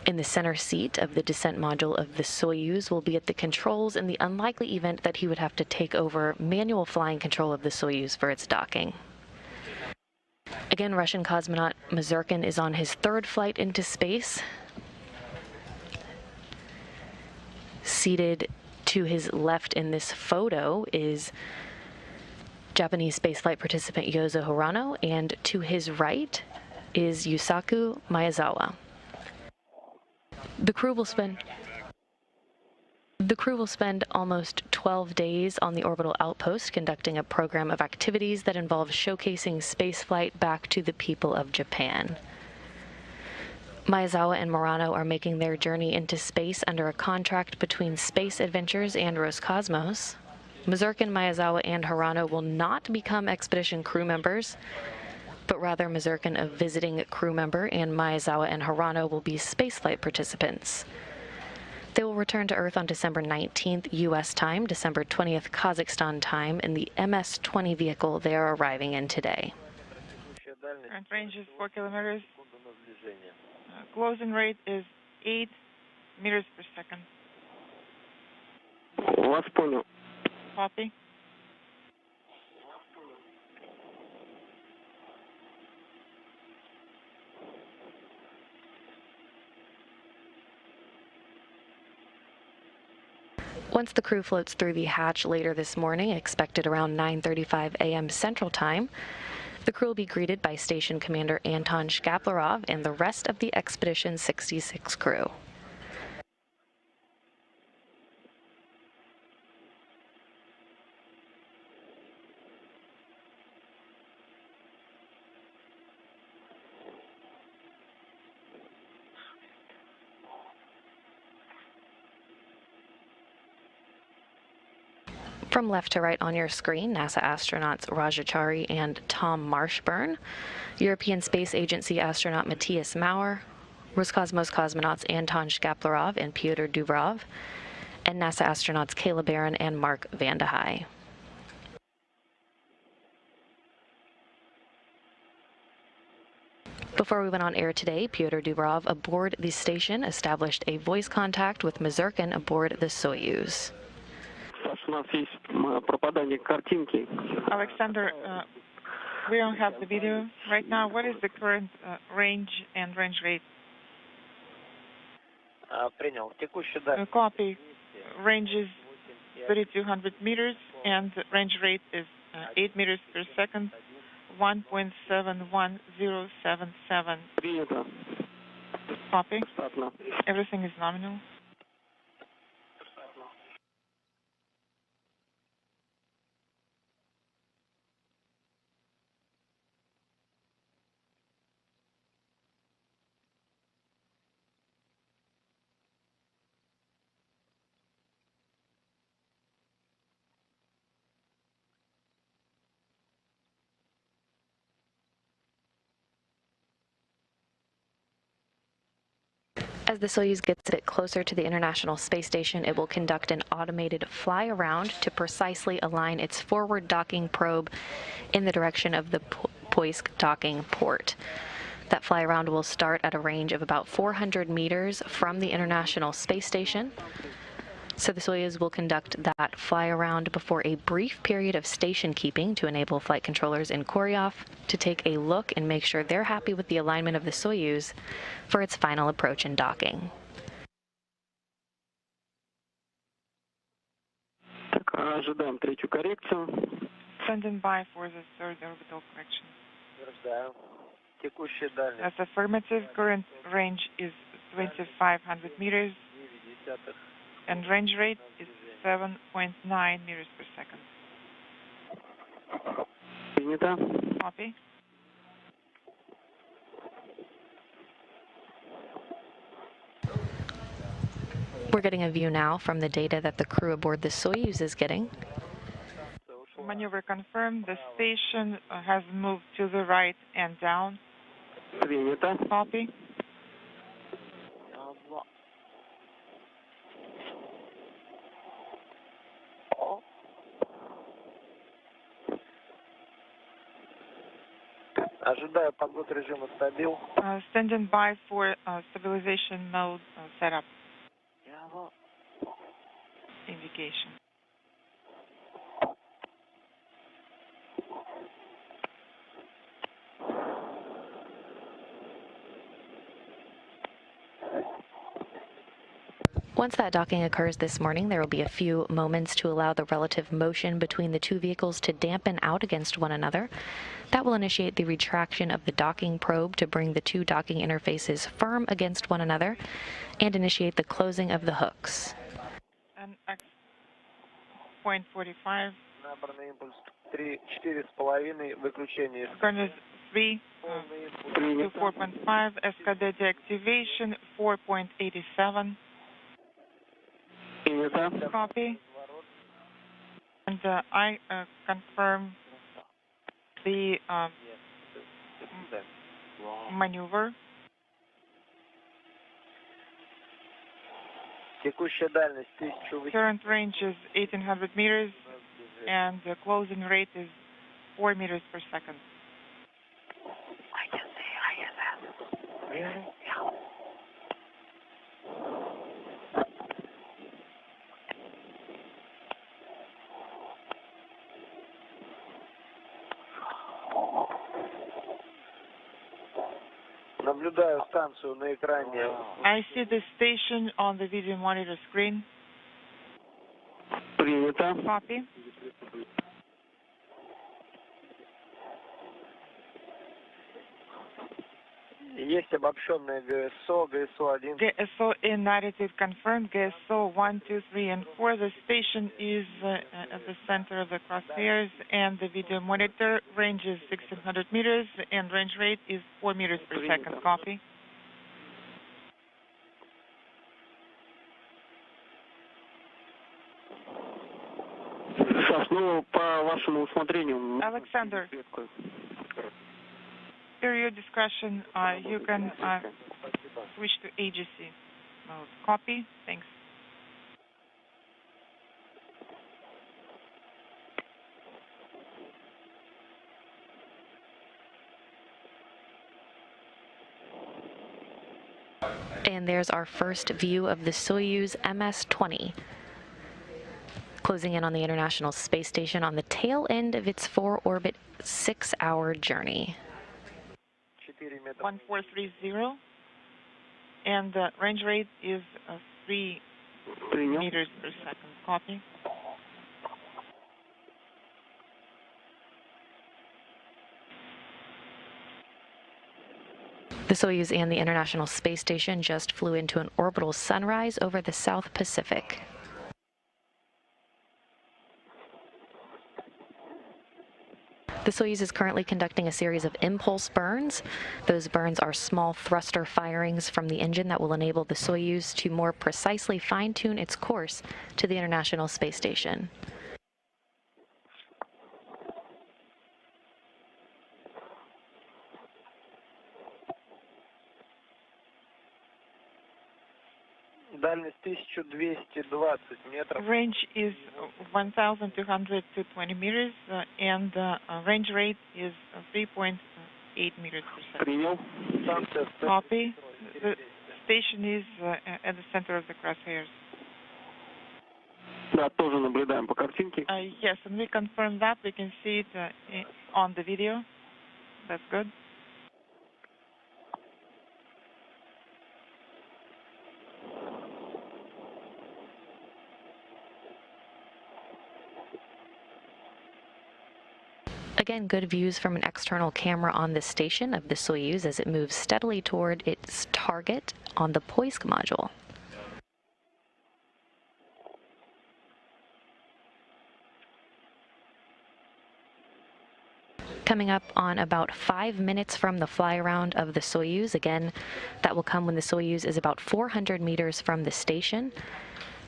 In the center seat of the descent module of the Soyuz will be at the controls in the unlikely event that he would have to take over manual flying control of the Soyuz for its docking. Again, Russian cosmonaut Mazurkin is on his third flight into space. Seated to his left in this photo is Japanese spaceflight participant Yozo Hirano, and to his right is Yusaku Maezawa. The crew will spend almost 12 days on the orbital outpost conducting a program of activities that involve showcasing spaceflight back to the people of Japan. Maezawa and Murano are making their journey into space under a contract between Space Adventures and Roscosmos. Mazurkin, Maezawa, and Hirano will not become expedition crew members, but rather Mazurkin, a visiting crew member, and Maezawa and Hirano will be spaceflight participants. They will return to Earth on December 19th U.S. time, December 20th Kazakhstan time, in the MS-20 vehicle they are arriving in today. Current range is 4 kilometers. Closing rate is 8 meters per second. Вас понял. Copy. Once the crew floats through the hatch later this morning, expected around 9:35 a.m. Central Time, the crew will be greeted by Station Commander Anton Shkaplerov and the rest of the Expedition 66 crew. From left to right on your screen, NASA astronauts Rajachari and Tom Marshburn, European Space Agency astronaut Matthias Maurer, Roscosmos cosmonauts Anton Shkaplerov and Pyotr Dubrov, and NASA astronauts Kayla Barron and Mark Vande Hei. Before we went on air today, Pyotr Dubrov aboard the station established a voice contact with Mazurkin aboard the Soyuz. Alexander, we don't have the video right now. What is the current range and range rate? Copy. Range is 3,200 meters and range rate is 8 meters per second, 1.71077. Copy. Everything is nominal. As the Soyuz gets a bit closer to the International Space Station, it will conduct an automated fly-around to precisely align its forward docking probe in the direction of the Poisk docking port. That fly-around will start at a range of about 400 meters from the International Space Station. So the Soyuz will conduct that fly-around before a brief period of station keeping to enable flight controllers in Koryov to take a look and make sure they're happy with the alignment of the Soyuz for its final approach and docking. Ожидаем третью коррекцию. Standing by for the third orbital correction. That's affirmative. Current range is 2,500 meters. And range rate is 7.9 meters per second. Принято. Copy. We're getting a view now from the data that the crew aboard the Soyuz is getting. Maneuver confirmed. The station has moved to the right and down. Принято. Copy. Ожидаю подвод режима стабил. Standing by for stabilization mode setup. Indication. Once that docking occurs this morning, there will be a few moments to allow the relative motion between the two vehicles to dampen out against one another. That will initiate the retraction of the docking probe to bring the two docking interfaces firm against one another and initiate the closing of the hooks. And point 45. Набранный импульс 4,5, выключение. Coordinate 3 to 4.5. SKD deactivation 4.87. Copy. And I confirm the maneuver. Текущая дальность 1800. Current range is 1800 meters and the closing rate is 4 meters per second. I can see ISS. Really? Yeah. Наблюдаю станцию на экране. I see the station on the video monitor screen. Принято. Copy. Есть обобщенное ГСО, ГСО-1. GSO in altitude confirmed. GSO 1, 2, 3, and 4. The station is at the center of the crosshairs, and the video monitor range is 1600 meters, and range rate is 4 meters per second. Copy. Саш, ну, по вашему усмотрению. Alexander, per your discretion, you can switch to AGC mode. Copy. Thanks. And there's our first view of the Soyuz MS-20, closing in on the International Space Station on the tail end of its 4-orbit 6-hour journey. 1430, and the range rate is 3 meters per second. Copy. The Soyuz and the International Space Station just flew into an orbital sunrise over the South Pacific. The Soyuz is currently conducting a series of impulse burns. Those burns are small thruster firings from the engine that will enable the Soyuz to more precisely fine-tune its course to the International Space Station. Дальность 1220 метров. Range is 1,220 meters, and range rate is 3.8 meters per second. Принял. Станция Copy. The station is at the center of the crosshairs. Да, тоже наблюдаем по картинке. Yes, and we confirm that. We can see it on the video. That's good. Again, good views from an external camera on the station of the Soyuz as it moves steadily toward its target on the Poisk module. Coming up on about 5 minutes from the fly around of the Soyuz. Again, that will come when the Soyuz is about 400 meters from the station.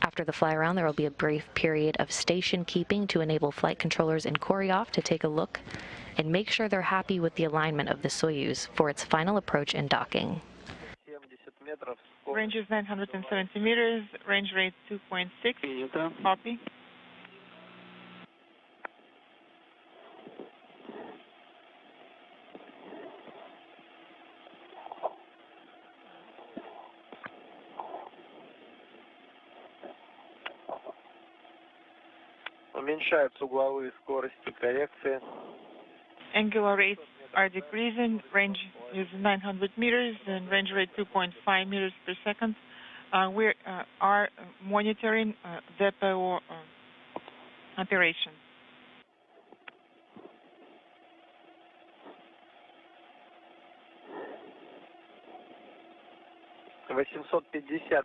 After the fly around, there will be a brief period of station keeping to enable flight controllers in Koryov to take a look and make sure they're happy with the alignment of the Soyuz for its final approach and docking. Range is 970 meters, range rate 2.6. Copy. Уменьшаются угловые скорости коррекции. Angular rates are decreasing. Range is 900 meters and range rate 2.5 meters per second. We are monitoring depot operation.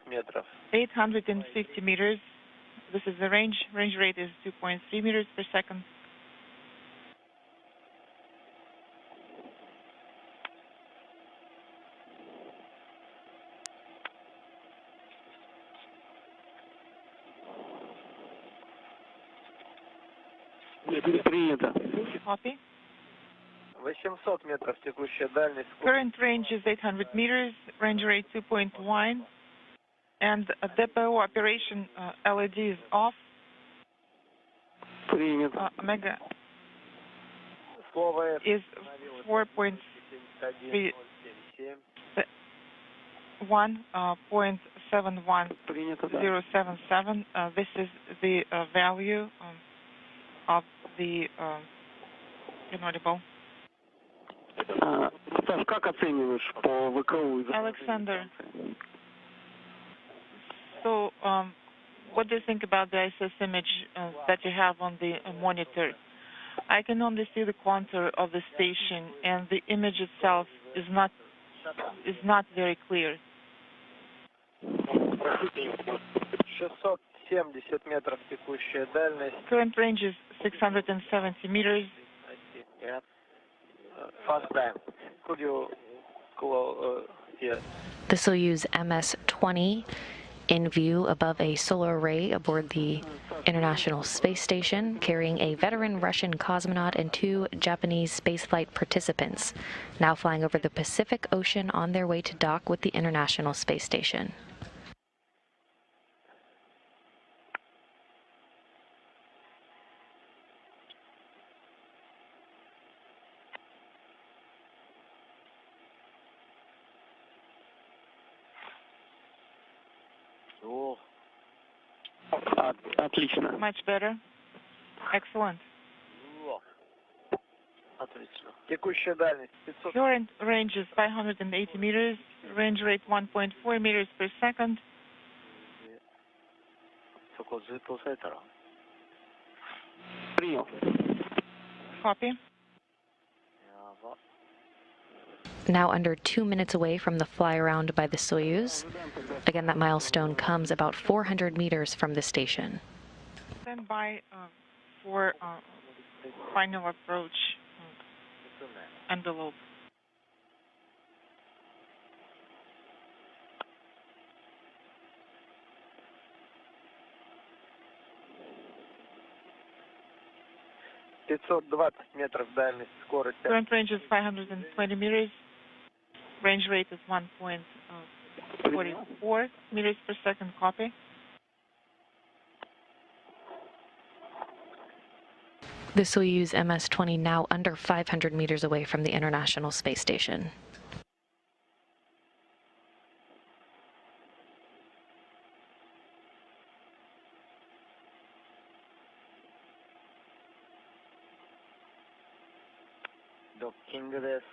метров. 850 meters. This is the range. Range rate is 2.3 meters per second. Принято. Copy. 800 метров текущая дальность. Current range is 800 meters. Range rate 2.1. And depot operation LED is off. Принято. Omega Слово is 4.1.77. Принято, да. 077. This is the value of the inaudible. Стас, как оцениваешь по ВКУ? Alexander, so what do you think about the ISS image that you have on the monitor? I can only see the contour of the station, and the image itself is not very clear. 670 метров текущая дальность. Current range is 670 meters. Fast time. Could you The Soyuz MS-20 in view above a solar array aboard the International Space Station, carrying a veteran Russian cosmonaut and 2 Japanese spaceflight participants, now flying over the Pacific Ocean on their way to dock with the International Space Station. Отлично. Much better. Excellent. Отлично. Текущая дальность 500. Current range is 580 meters. Range rate 1.4 meters per second. そこずっと押さえたら。Принял. Copy. Now under 2 minutes away from the fly-around by the Soyuz. Again, that milestone comes about 400 meters from the station. Stand by for final approach envelope. метров дальность, скорость. Current range is 520 meters. Range rate is 1.44 meters per second. Copy. The Soyuz MS-20 now under 500 meters away from the International Space Station. Docking です。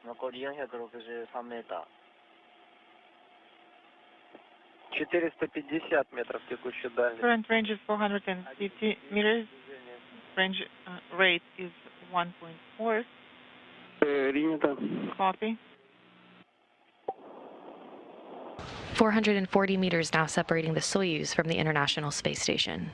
残り463メーター。450 метров текущая дальность. Current range is 450 meters. Range rate is 1.4. Принято. Copy. 440 meters now separating the Soyuz from the International Space Station.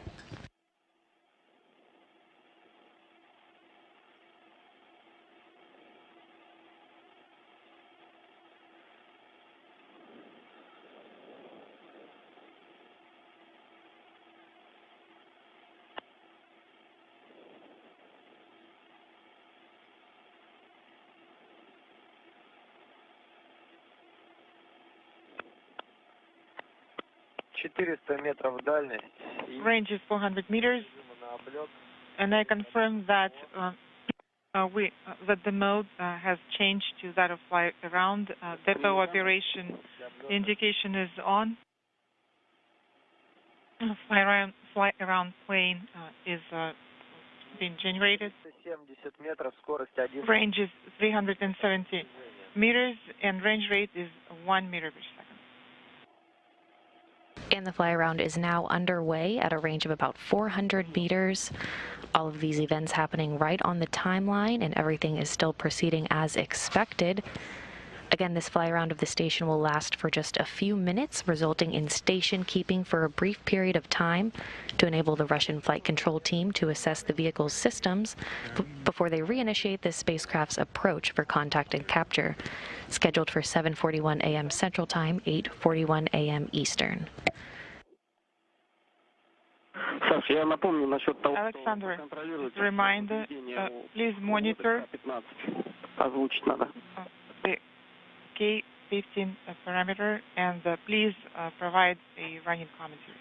метров дальность. Range is 400 meters. And I confirm that that the mode has changed to that of fly around. Depot operation indication is on. Fly around plane is being generated. 70 метров, скорость 1. Range is 370 meters and range rate is 1 meter per second. And the fly around is now underway at a range of about 400 meters. All of these events happening right on the timeline, and everything is still proceeding as expected. Again, this fly around of the station will last for just a few minutes, resulting in station keeping for a brief period of time to enable the Russian flight control team to assess the vehicle's systems before they reinitiate the spacecraft's approach for contact and capture, scheduled for 7:41 a.m. Central Time, 8:41 a.m. Eastern. Саша, я напомню насчет того, Alexander, что контролирует just a reminder, please monitor озвучить надо. the K15 parameter and please provide a running commentary.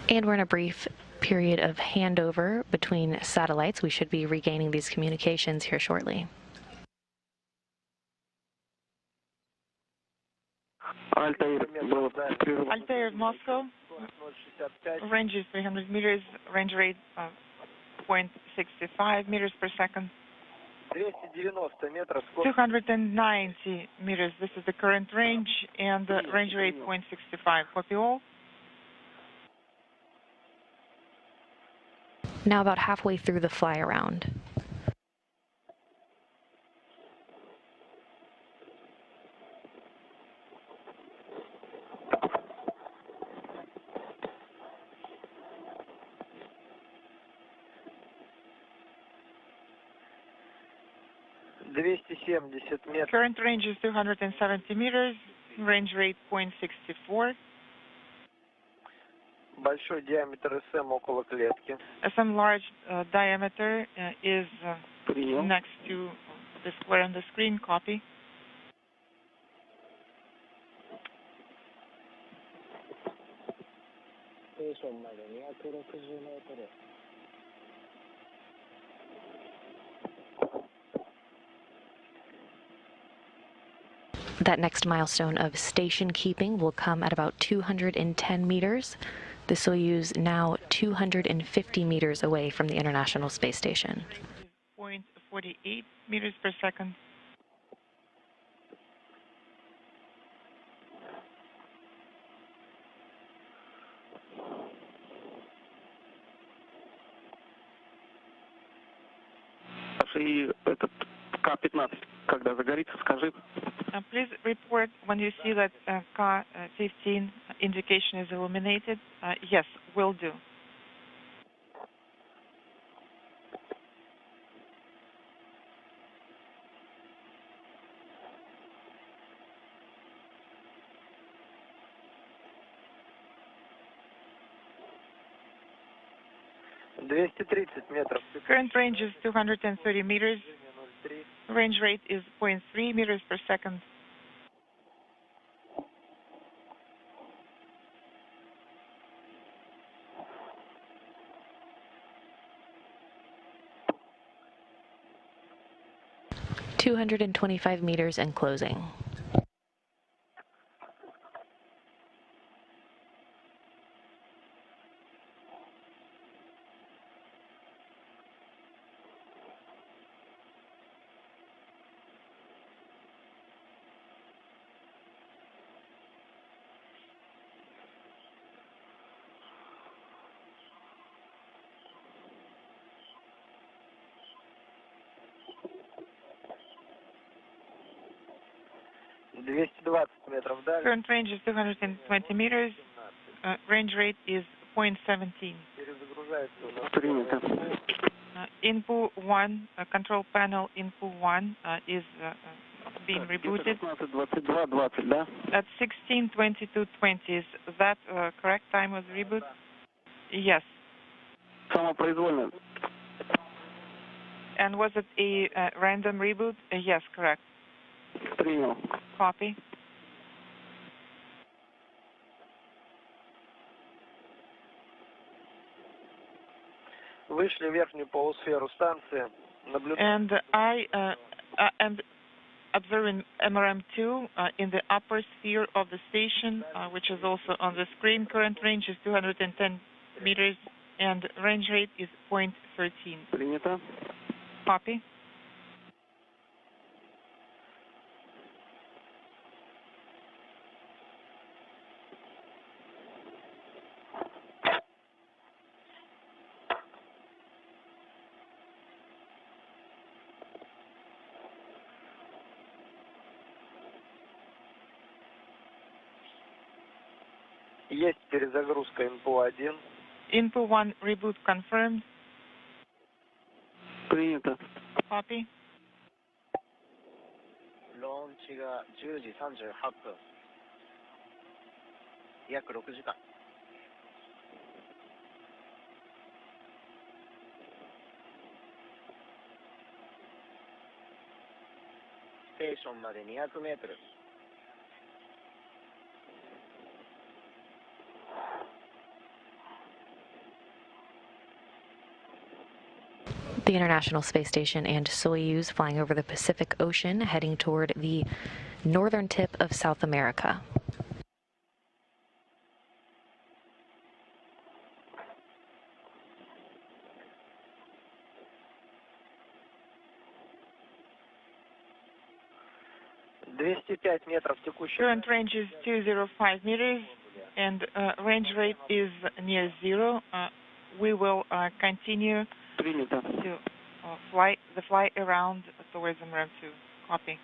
And we're in a brief period of handover between satellites. We should be regaining these communications here shortly. Altair, Moscow. Range is 300 meters. Range rate 0.65 meters per second. 290 метров, 290 meters. This is the current range and range rate 0.65. Copy all. Now about halfway through the fly around. метров. Current range is 270 meters. Range rate 0.64. Большой диаметр СМ около клетки. Some large diameter is Прием. next to the square on the screen. Copy. That next milestone of station keeping will come at about 210 meters. The Soyuz now 250 meters away from the International Space Station. 0.48 meters per second. Саша, и этот К-15, когда загорится, скажи. Please report when you see that K15 indication is illuminated. Yes, will do. метров. Current range is 230 meters. Range rate is 0.3 meters per second. .225 meters and closing. метров дальше. Current range is 220 meters. Range rate is 0.17. Перезагружается у нас. Принято. Input 1, control panel input 1 is being rebooted. 16:22:20, да? At 16:22:20. Is that correct time of the reboot? Yes. Самопроизвольно. And was it a random reboot? Yes, correct. Принял. Copy. Вышли в верхнюю полусферу станции. And I am observing MRM2 in the upper sphere of the station, which is also on the screen. Current range is 210 meters and range rate is 0.13. Принято. Copy. Есть перезагрузка ИНПУ-1. INPU-1 reboot confirmed. Принято. Copy. ローンチが10時38分。約6時間。ステーションまで200メートル。The International Space Station and Soyuz flying over the Pacific Ocean, heading toward the northern tip of South America. Current range is 205 meters and range rate is near zero. We will continue to fly around towards MRM2. Copy.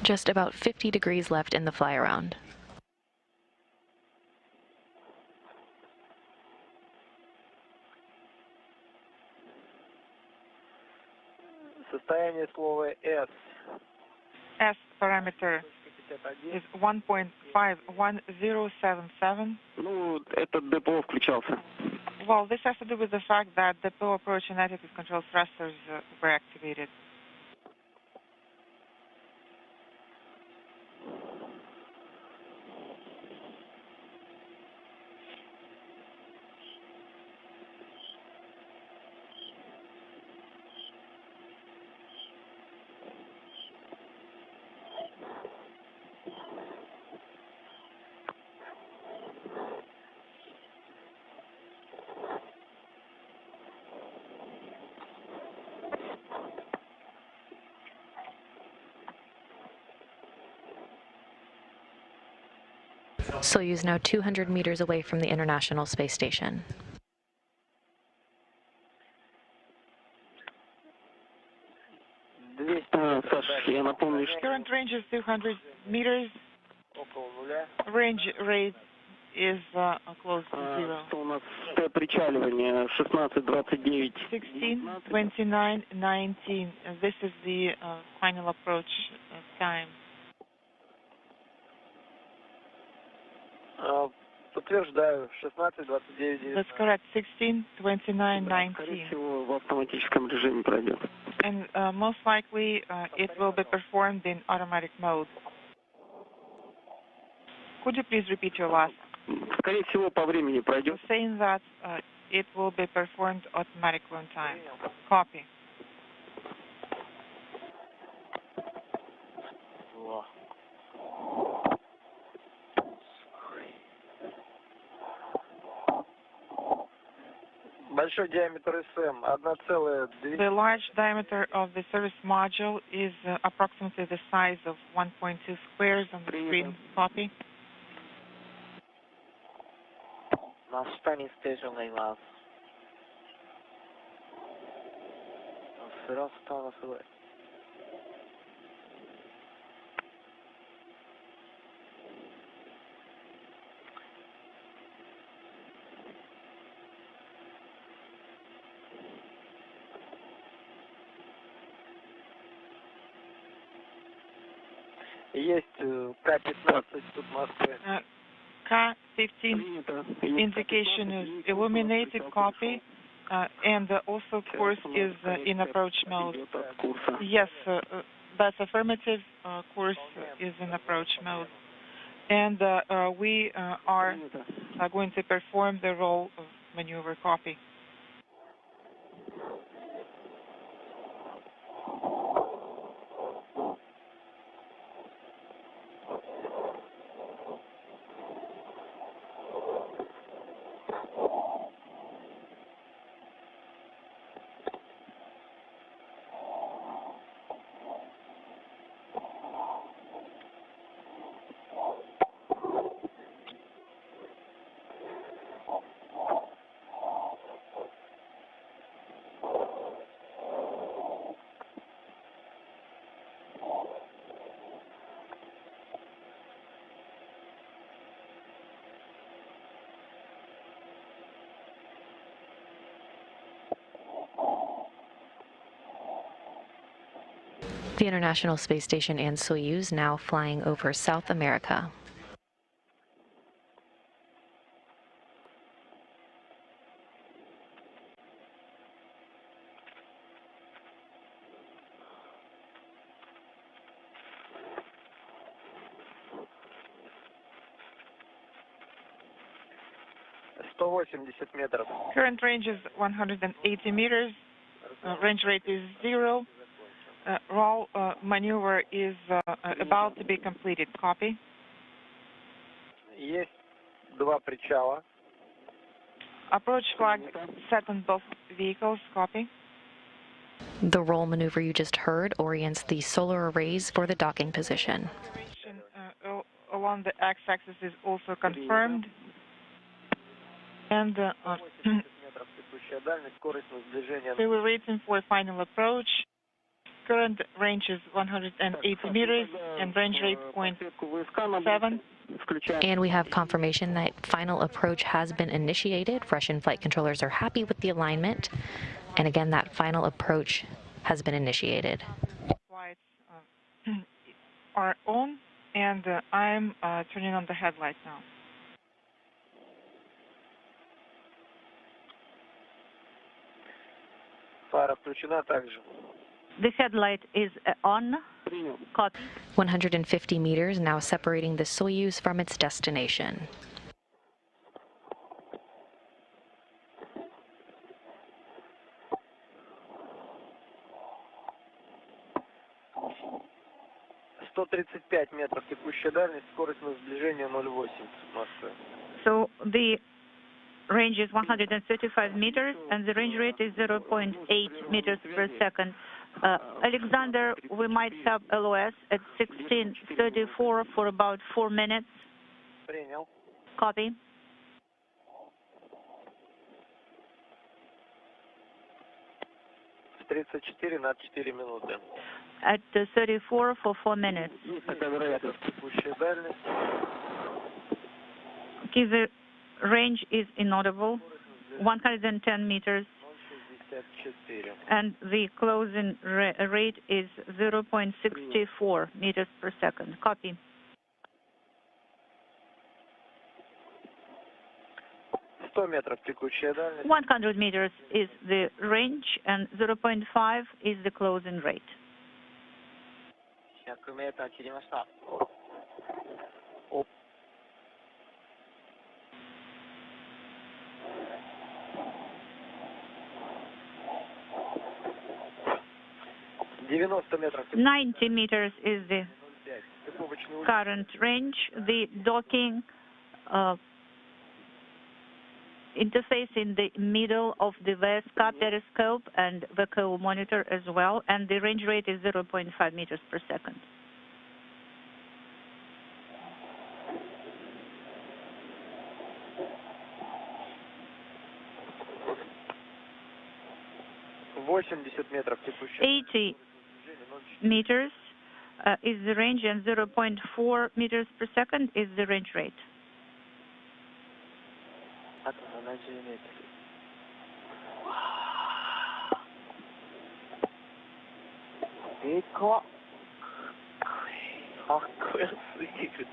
Just about 50 degrees left in the fly around. Состояние слова S. S parameter is 1.51077. Ну, этот ДПО включался. Well, this has to do with the fact that the depot approach and attitude control thrusters were activated. Soyuz now 200 meters away from the International Space Station. Я напомню, что Current range is 200 meters. Range rate is close to zero. у нас причаливание 16:29. 16:29:19. This is the final approach time. Подтверждаю, 16:29. That's correct. 16:29:19. Скорее всего, в автоматическом режиме пройдет. And most likely it will be performed in automatic mode. Could you please repeat your last? Скорее всего, по времени пройдет. Saying that it will be performed automatically on time. Copy. Большой диаметр СМ 1,2. The large diameter of the service module is approximately the size of 1.2 squares on the screen. Copy. 真下にステーションがいます。スラスターがすごい。Есть К-15 тут в Москве. K-15 indication is illuminated. Copy. And also course is in approach mode. Yes, That's affirmative. Course is in approach mode. And we are going to perform the role of maneuver. Copy. The International Space Station and Soyuz now flying over South America. meters. Current range is 180 meters. Range rate is 0. Roll maneuver is about to be completed. Copy. Есть два причала. Approach flag set on both vehicles. Copy. The roll maneuver you just heard orients the solar arrays for the docking position. Along the x-axis is also confirmed. And we were waiting for final approach. Current range is 180 meters and range rate 0.7. And we have confirmation that final approach has been initiated. Russian flight controllers are happy with the alignment. And again, that final approach has been initiated. Lights are on, and I'm turning on the headlight now. Фара включена также. The headlight is on. Copy. 150 meters now separating the Soyuz from its destination. метров текущая дальность, скорость на сближение 0,8 с Москвы. So the range is 135 meters and the range rate is 0.8 meters per second. Alexander, we might have LOS at 1634 for about 4 minutes. Принял. Copy. С 34 на 4 минуты. At 34 for 4 minutes. Текущая дальность. Okay, the range is inaudible, 110 meters. And the closing rate is 0.64 meters per second. Copy. метров текущая дальность. 100 meters is the range and 0.5 is the closing rate. 100メーター切りました。90 meters is the current range. The docking interface in the middle of the VSK periscope and VCO monitor as well, and the range rate is 0.5 meters per second. метров текущая. 80 meters is the range and 0.4 meters per second is the range rate. あと70メートル。でかっ。かっこよすぎる。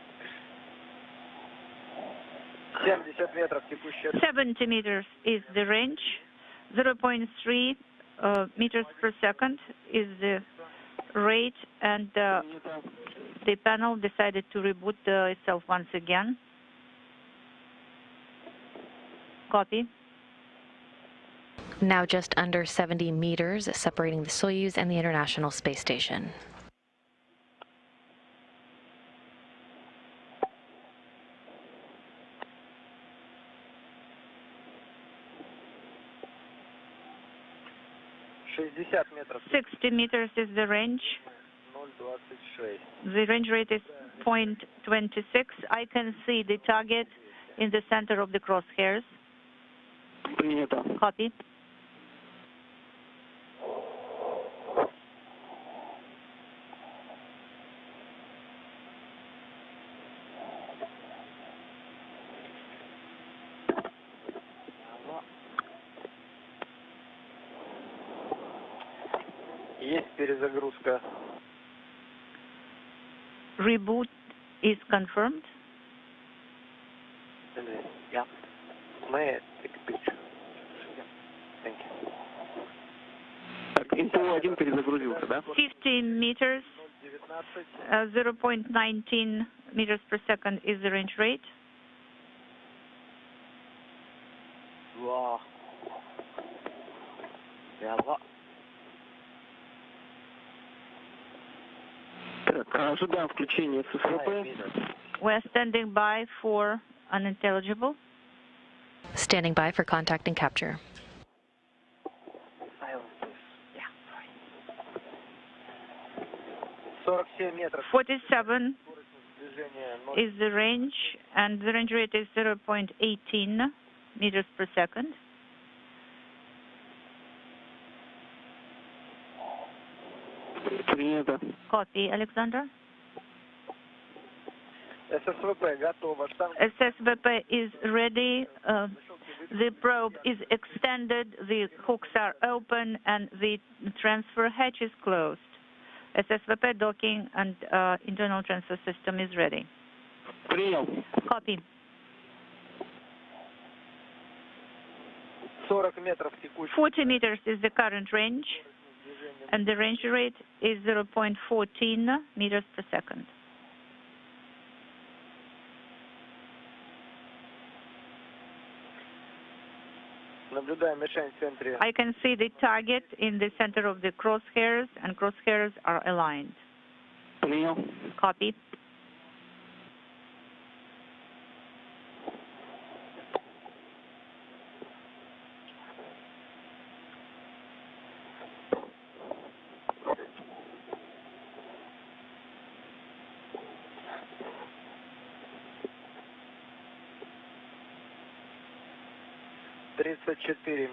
метров текущая. 70 meters is the range. 0.3 meters per second is the rate, and the panel decided to reboot itself once again. Copy. Now just under 70 meters separating the Soyuz and the International Space Station. метров. 60 meters is the range. 0,26. The range rate is 0.26. I can see the target in the center of the crosshairs. Принято. Copy. Есть перезагрузка. Reboot is confirmed. Yeah. May I take a picture? Thank you. Так, ИНТО-1 перезагрузился, да? 50 meters, 0.19 meters per second is the range rate. Wow. Yeah. Так, ожидаем включения ССВП. We're standing by for unintelligible. Standing by for contact and capture. Silence, please. Yeah, sorry. 47 метров. 47 Движение 0. is the range, and the range rate is 0.18 meters per second. Принято. Copy, Alexander. ССВП готово. SSVP is ready. The probe is extended, the hooks are open, and the transfer hatch is closed. SSVP docking and internal transfer system is ready. Принял. Copy. 40 метров текущий. 40 meters is the current range, and the range rate is 0.14 meters per second. Наблюдаем мишень в центре. I can see the target in the center of the crosshairs, and crosshairs are aligned. Принял. Copy.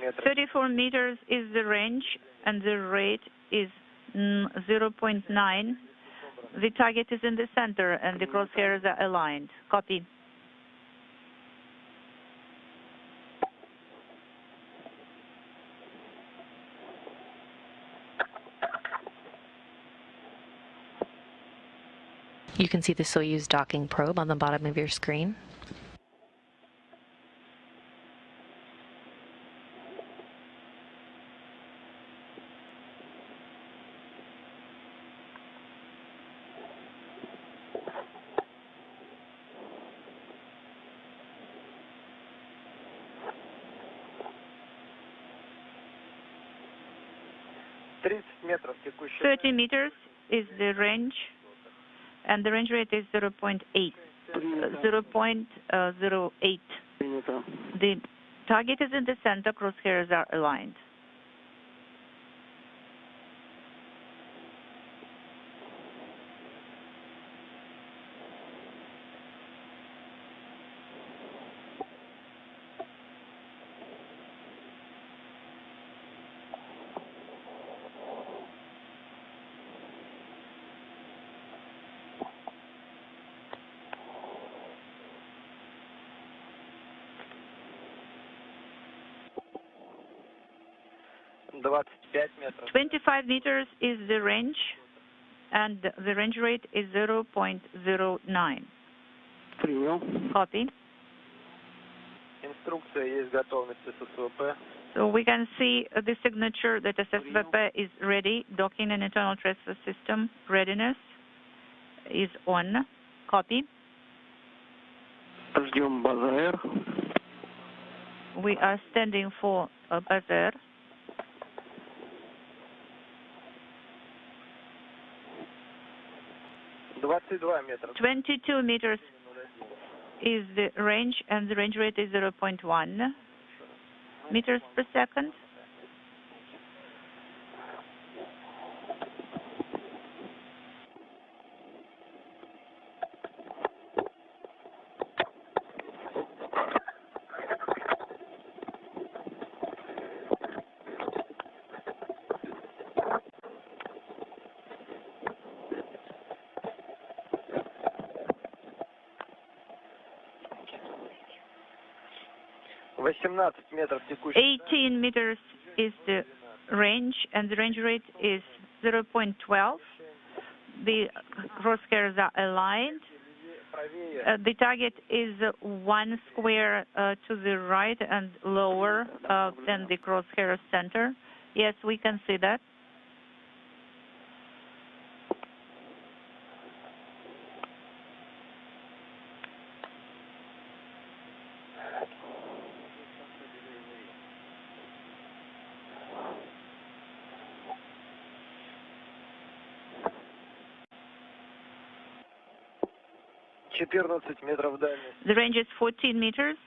метра. 34 meters is the range, and the rate is 0.9. The target is in the center, and the crosshairs are aligned. Copy. You can see the Soyuz docking probe on the bottom of your screen. метров текущий. 30 meters is the range, and the range rate is 0.8. 0.08. Принято. The target is in the center, crosshairs are aligned. метров. 25 meters is the range, and the range rate is 0.09. Принял. Copy. инструкция, есть готовность ССВП. So we can see the signature that SSVP is ready. Docking and internal transfer system readiness is on. Copy. Ждем база-Р. We are standing for buzzer. метра. 22 meters is the range, and the range rate is 0.1 meters per second. метров текущий. 18 meters is the range, and the range rate is 0.12. The crosshairs are aligned. The target is 1 square to the right and lower than the crosshair center. Yes, we can see that. метров дальность. The range is 14 meters.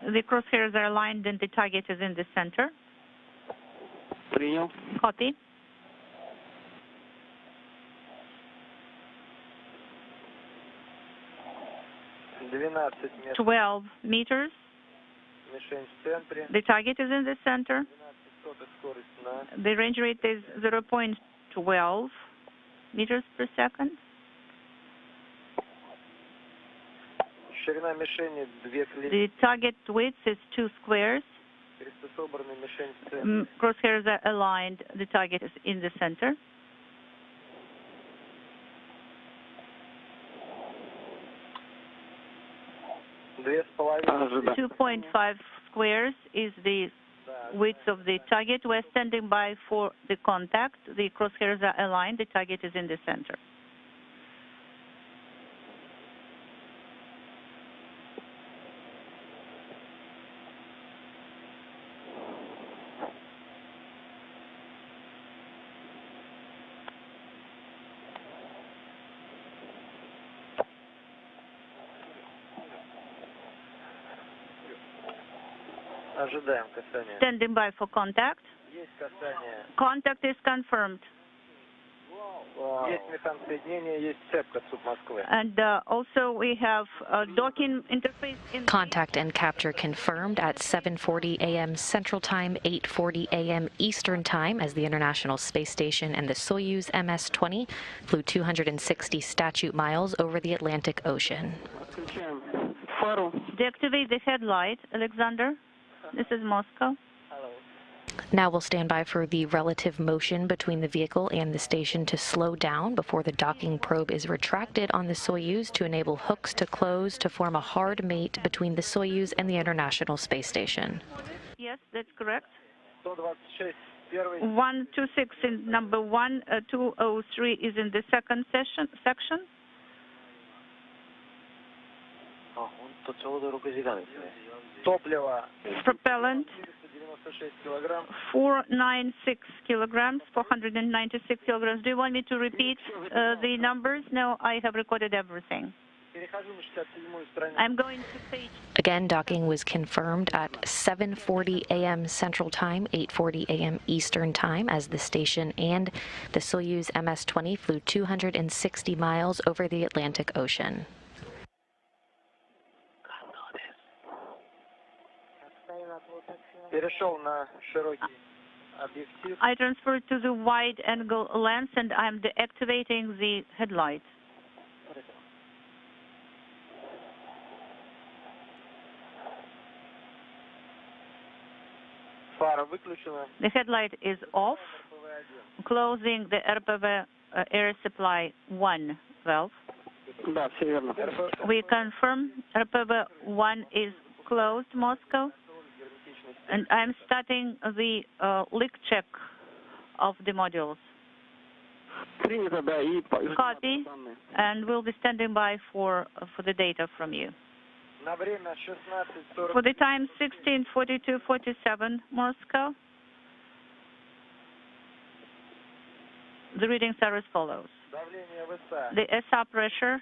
The crosshairs are aligned and the target is in the center. Принял. Copy. метров. 12 meters. Мишень в центре. The target is in the center. скорость на. The range rate is 0.12 meters per second. Ширина мишени 2 клетки. The target width is 2 squares. Собранная мишень в центре. Crosshairs are aligned. The target is in the center. Ожидаю. 2.5 squares is the width of the target. We're standing by for the contact. The crosshairs are aligned. The target is in the center. Ожидаем касания. Standing by for contact. Есть касание. Contact is confirmed. Есть механизм соединения, есть цепка суб Москвы. And also we have a docking interface. Contact and capture confirmed at 7:40 a.m. Central Time, 8:40 a.m. Eastern Time, as the International Space Station and the Soyuz MS-20 flew 260 statute miles over the Atlantic Ocean. Включаем фару. Deactivate the headlight, Alexander. This is Moscow. Now we'll stand by for the relative motion between the vehicle and the station to slow down before the docking probe is retracted on the Soyuz to enable hooks to close to form a hard mate between the Soyuz and the International Space Station. Yes, that's correct. 126, первый. 126 in number 1, 203 is in the second section. あ、本当ちょうど6時間ですね。 Топливо. Propellant 96 килограмм. 496 kilograms, 496 kilograms. Do you want me to repeat the numbers? No, I have recorded everything. Перехожу на 67-ю страницу. I'm going to page. Again, docking was confirmed at 7:40 a.m. Central Time, 8:40 a.m. Eastern Time, as the station and the Soyuz MS-20 flew 260 miles over the Atlantic Ocean. Перешел на широкий объектив. I transferred to the wide angle lens and I'm deactivating the headlight. Фара выключена. The headlight is off, closing the RPV air supply 1 valve. Да, все верно. We confirm RPV 1 is closed, Moscow. And I'm starting the leak check of the modules. Принято, да, и Copy, and we'll be standing by for the data from you. На время 16:40. For the time 16:42:47 Moscow, the readings are as follows. Давление ВСА. The SR pressure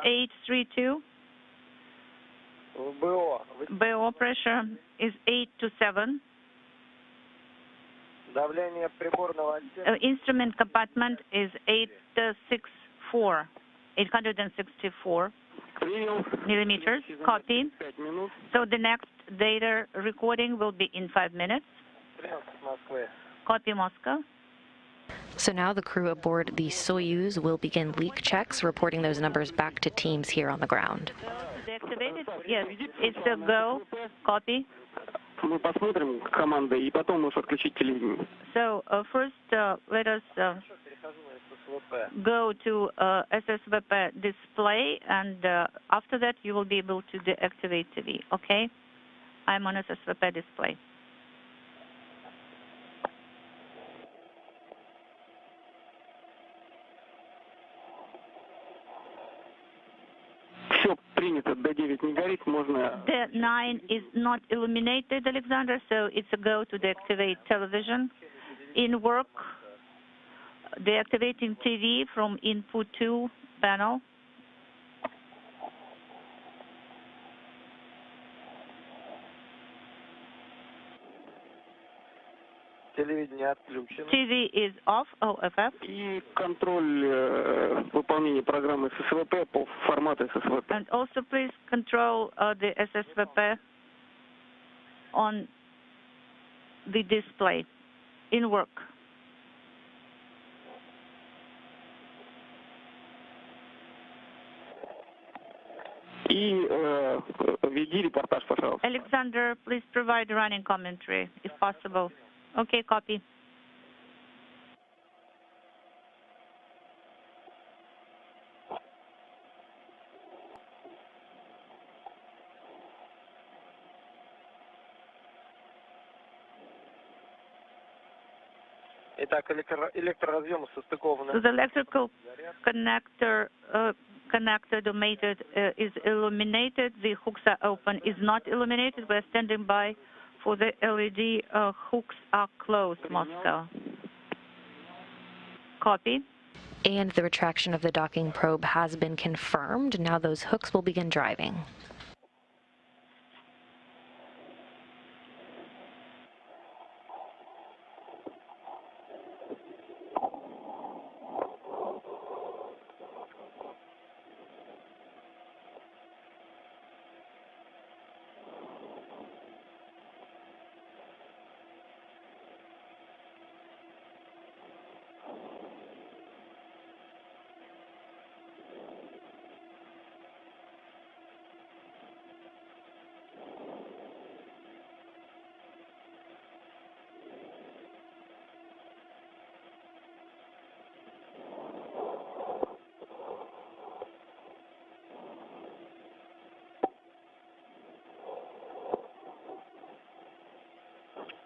832. БО. BO pressure is 8 to 7. Давление приборного отсека. Instrument compartment is 864 принял. millimeters. Copy. 5 минут. So the next data recording will be in 5 minutes. Прием с Москвы. Copy, Moscow. So now the crew aboard the Soyuz will begin leak checks, reporting those numbers back to teams here on the ground. Deactivated? Yes, it's a go. Copy. Мы посмотрим команды, и потом можешь отключить телевидение. So first, let us Перехожу на ССВП. go to SSVP display, and after that you will be able to deactivate TV. Okay? I'm on SSVP display. Все принято, D9 не горит, можно... The 9 is not illuminated, Alexander, so it's a go to deactivate television. In work, deactivating TV from input 2 panel. Телевидение отключено. TV is off, OFF. И контроль выполнения программы ССВП по формату ССВП. And also please control the SSVP on the display in work. И веди репортаж, пожалуйста. Alexander, please provide running commentary if possible. Okay, copy. Итак, электроразъемы состыкованы. So the electrical connector domated is illuminated. The hooks are open. Is not illuminated. We're standing by for the LED hooks are closed, Moscow. Copy. And the retraction of the docking probe has been confirmed. Now those hooks will begin driving.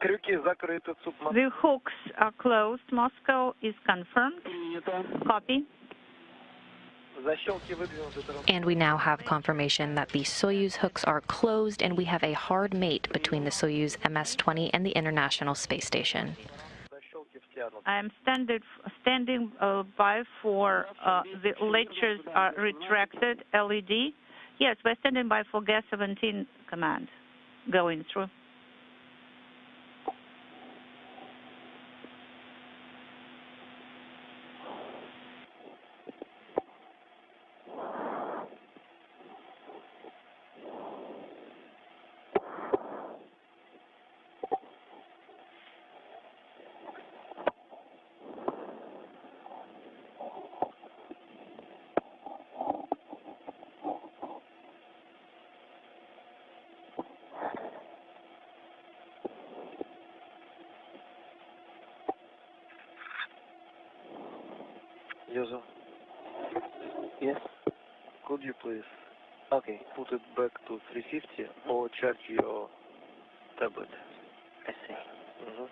Крюки закрыты. The hooks are closed. Moscow is confirmed. Copy. Защелки выдвинуты. And we now have confirmation that the Soyuz hooks are closed, and we have a hard mate between the Soyuz MS-20 and the International Space Station. Защелки втянуты. I am standing by for the latches are retracted. LED. Yes, we're standing by for gas 17 command going through. User. Yes. Could you please Okay, put it back to 350 or charge your tablet. I see. Mhm.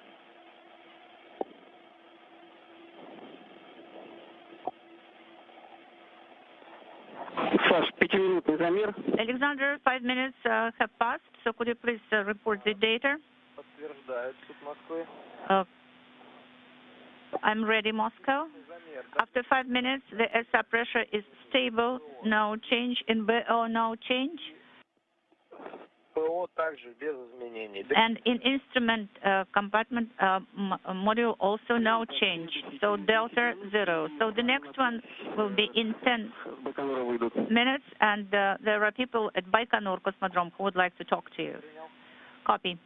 Саш, 5-минутный замер. Alexander, 5 minutes have passed, so could you please report the data? Подтверждает суд Москвы. I'm ready, Moscow. After 5 minutes, the SR pressure is stable, no change. In BO, no change. ПО также без изменений. And in instrument compartment module, also no change. So delta 0. So the next one will be in 10 minutes, and there are people at Baikonur Cosmodrome who would like to talk to you. Copy.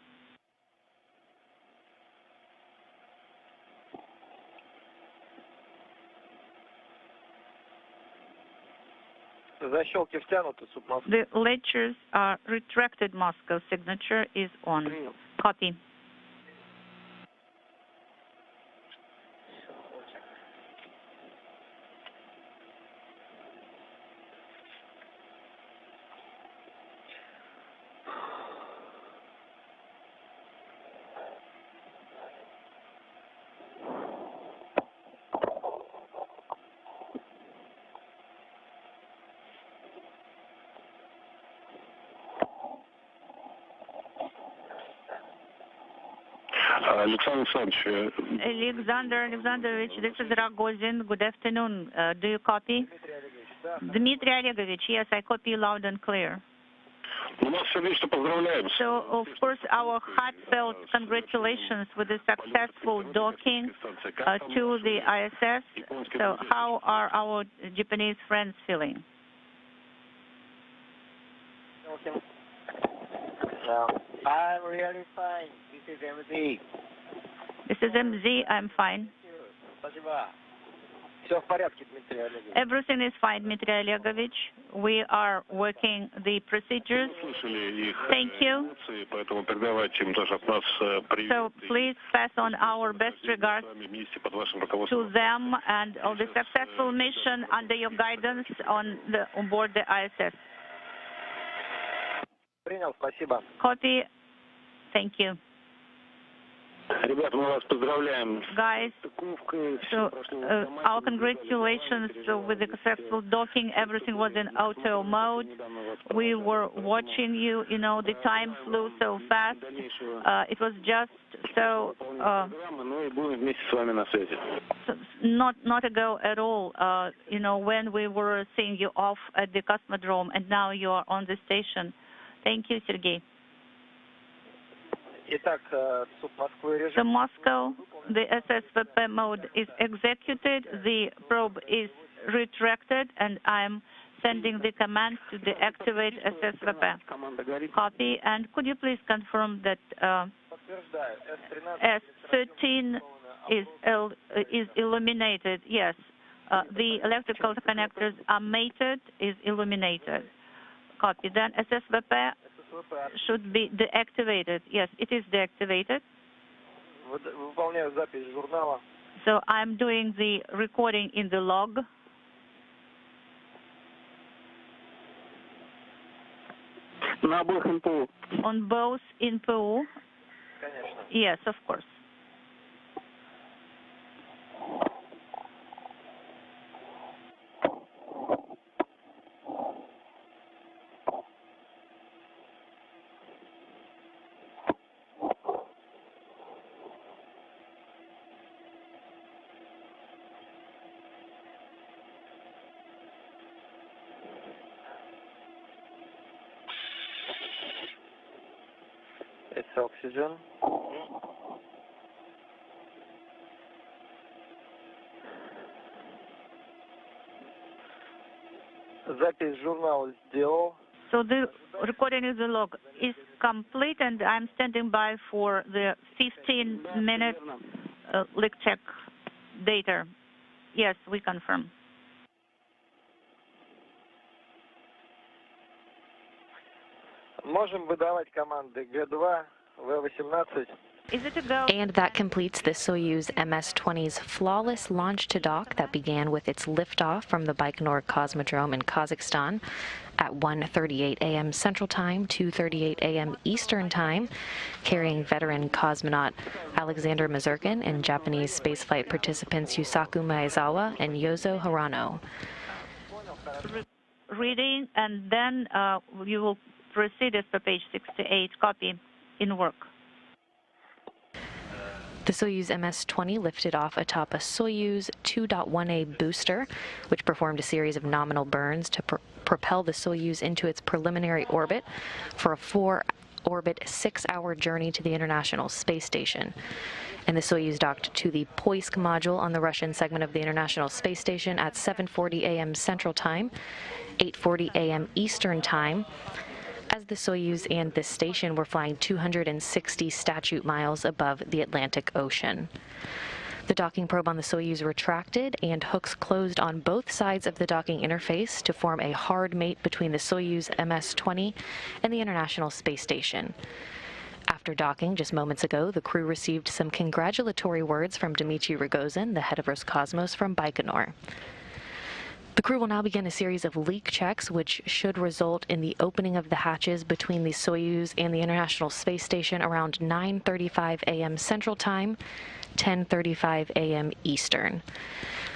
Защелки втянуты, суд Москвы. The lectures are retracted. Moscow signature is on. Copy. Alexander Alexandrovich, this is Rogozin. Good afternoon. Do you copy? Dmitry Olegovich, yes, I copy loud and clear. So, of course, our heartfelt congratulations with the successful docking to the ISS. So, how are our Japanese friends feeling? I'm really fine. This is MZ. This is MZ. I'm fine. Спасибо. Все в порядке, Дмитрий Олегович. Everything is fine, Dmitry Olegovich. We are working the procedures. Thank you. So please pass on our best regards to them and all the successful mission under your guidance on board the ISS. Принял, спасибо. Copy. Thank you. Guys, so our congratulations with the successful docking. Everything was in auto mode. We were watching you. You know, the time flew so fast. It was just so not ago at all. You know, when we were seeing you off at the Cosmodrome, and now you are on the station. Thank you, Sergey. Итак, суд Москвы режим. So Moscow, the SSVP mode is executed, the probe is retracted, and I'm sending the command to deactivate SSVP. Copy, and could you please confirm that S13 is illuminated? Yes, the electrical connectors are mated, is illuminated. Copy. Then SSVP should be deactivated. Yes, it is deactivated. Выполняю запись журнала. So I'm doing the recording in the log. На обоих НПУ. On both INPU? Конечно. Yes, of course. It's oxygen. Запись журнала сделал. So the recording of the log is complete, and I'm standing by for the 15-minute leak check data. Yes, we confirm. Можем выдавать команды Г2, В18, Is it a go? And that completes the Soyuz MS-20's flawless launch to dock that began with its liftoff from the Baikonur Cosmodrome in Kazakhstan at 1:38 a.m. Central Time, 2:38 a.m. Eastern Time, carrying veteran cosmonaut Alexander Mazurkin and Japanese spaceflight participants Yusaku Maezawa and Yozo Hirano. Reading, and then you will proceed as per page 68, copy in work. The Soyuz MS-20 lifted off atop a Soyuz 2.1A booster, which performed a series of nominal burns to propel the Soyuz into its preliminary orbit for a 4-orbit, 6-hour journey to the International Space Station. And the Soyuz docked to the Poisk module on the Russian segment of the International Space Station at 7:40 a.m. Central Time, 8:40 a.m. Eastern Time, as the Soyuz and this station were flying 260 statute miles above the Atlantic Ocean. The docking probe on the Soyuz retracted and hooks closed on both sides of the docking interface to form a hard mate between the Soyuz MS-20 and the International Space Station. After docking just moments ago, the crew received some congratulatory words from Dmitry Rogozin, the head of Roscosmos from Baikonur. The crew will now begin a series of leak checks, which should result in the opening of the hatches between the Soyuz and the International Space Station around 9:35 a.m. Central Time, 10:35 a.m. Eastern.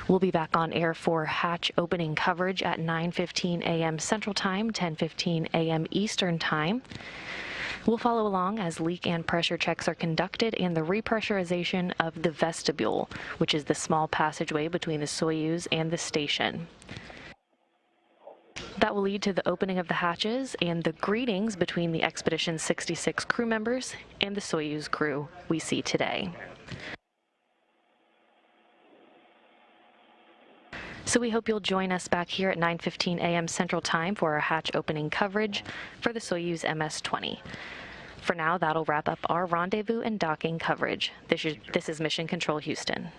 We'll be back on air for hatch opening coverage at 9:15 a.m. Central Time, 10:15 a.m. Eastern Time. We'll follow along as leak and pressure checks are conducted and the repressurization of the vestibule, which is the small passageway between the Soyuz and the station. That will lead to the opening of the hatches and the greetings between the Expedition 66 crew members and the Soyuz crew we see today. So we hope you'll join us back here at 9:15 a.m. Central Time for our hatch opening coverage for the Soyuz MS-20. For now, that'll wrap up our rendezvous and docking coverage. This is Mission Control Houston.